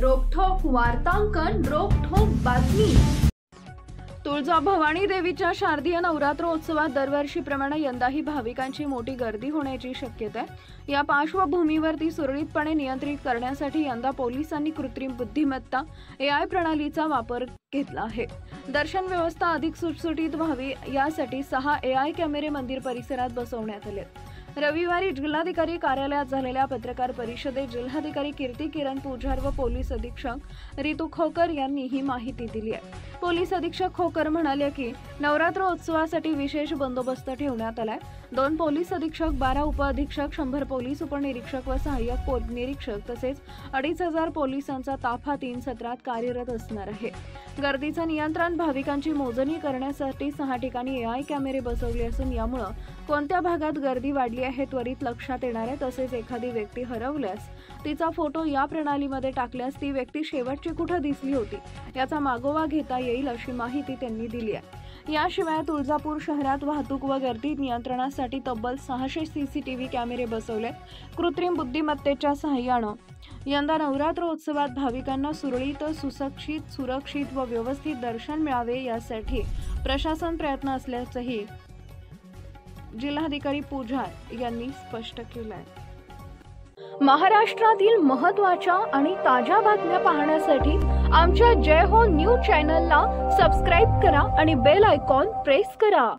रोखठोक वार्तांकन, रोखठोक बातमी। तुळजाभवानी देवीच्या शारदीय नवरात्रोत्सवात दरवर्षीप्रमाणे यंदाही भाविकांची मोठी गर्दी होण्याची शक्यता आहे। या पार्श्वभूमीवरती सुरळीतपणे नियंत्रित करण्यासाठी यंदा पोलिसांनी कृत्रिम बुद्धिमत्ता AI प्रणालीचा वापर घेतला आहे। दर्शन व्यवस्था अधिक सुटसुटीत व्हावी यासाठी 6 AI कॅमेरे मंदिर परिसरात बसवण्यात आले। रविवारी जिल्हाधिकारी कार्यालयात झालेल्या पत्रकार परिषदेत जिल्हाधिकारी कीर्ती किरण पुजार व पोलीस अधीक्षक रितू खोकर यांनी ही माहिती दिली आहे। पोलीस अधीक्षक खोकर म्हणाले की नवरात्रोत्सवासाठी विशेष बंदोबस्त ठेवण्यात आलाय। 2 पोलीस अधीक्षक, 12 उपअधीक्षक, 100 पोलीस उपनिरीक्षक व सहाय्यक निरीक्षक तसेच 2500 पोलिसांचा ताफा 3 सत्रात कार्यरत असणार आहे। गर्दीचं नियंत्रण, भाविकांची मोजणी करण्यासाठी 6 ठिकाणी AI कॅमेरे बसवले असून यामुळे कोणत्या भागात गर्दी वाढली आहे त्वरित लक्षात येणार आहे। तसेच एखादी व्यक्ती हरवल्यास तिचा फोटो या प्रणालीमध्ये टाकल्यास ती व्यक्ती शेवटची कुठे दिसली होती याचा मागोवा घेता येईल अशी माहिती त्यांनी दिली आहे। याशिवाय तुळजापूर शहरात वाहतूक व गर्दी नियंत्रणासाठी तब्बल 600 CCTV कॅमेरे बसवले। कृत्रिम बुद्धिमत्तेच्या सहाय्याने यंदा नवरात्रोत्सवात भाविकांना सुरक्षित व व्यवस्थित दर्शन मिळावे यासाठी प्रशासन प्रयत्न असल्याचंही जिल्हाधिकारी पुजार यांनी स्पष्ट केलं आहे। महाराष्ट्रातील महत्त्वाच्या आणि ताज्या बातम्या पाहण्यासाठी आमच्या जय हो न्यूज चॅनलला सबस्क्राइब करा आणि बेल आयकॉन प्रेस करा।